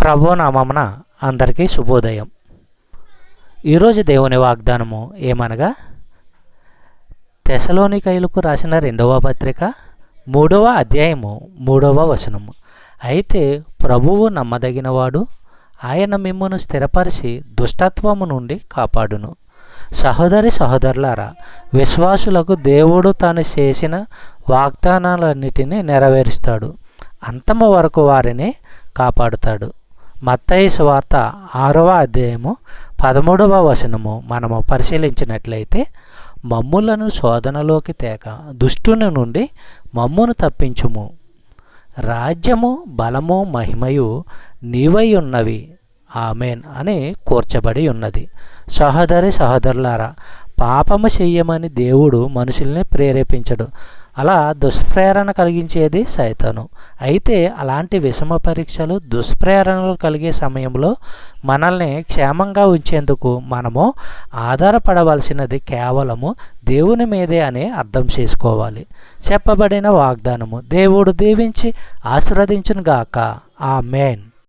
ప్రభువు నామమున అందరికీ శుభోదయం. ఈరోజు దేవుని వాగ్దానము ఏమనగా, తెసలోనికైలకు రాసిన 2వ పత్రిక 3వ అధ్యాయము 3వ వచనము. అయితే ప్రభువు నమ్మదగినవాడు, ఆయన మిమ్మును స్థిరపరిచి దుష్టత్వము నుండి కాపాడును. సహోదరులారా, విశ్వాసులకు దేవుడు తాను చేసిన వాగ్దానాలన్నిటినీ నెరవేరుస్తాడు, అంతము వరకు వారిని కాపాడుతాడు. మత్తయి సువార్త 6వ అధ్యాయము 13వ వచనము మనము పరిశీలించినట్లయితే, మమ్ములను శోధనలోకి తేక దుష్టుని నుండి మమ్మును తప్పించుము. రాజ్యము, బలము, మహిమయు నీవై ఉన్నవి, ఆమెన్ అని కూర్చబడి ఉన్నది. సహోదరులారా, పాపము చెయ్యమని దేవుడు మనుషుల్ని ప్రేరేపించడు. అలా దుష్ప్రేరణ కలిగించేది సైతాను. అయితే అలాంటి విషమ పరీక్షలు, దుష్ప్రేరణలు కలిగే సమయంలో మనల్ని క్షేమంగా ఉంచేందుకు మనము ఆధారపడవలసినది కేవలము దేవుని మీదే అని అర్థం చేసుకోవాలి. చెప్పబడిన వాగ్దానము దేవుడు దీవించి ఆశీర్వదించునుగాక. ఆమేన్.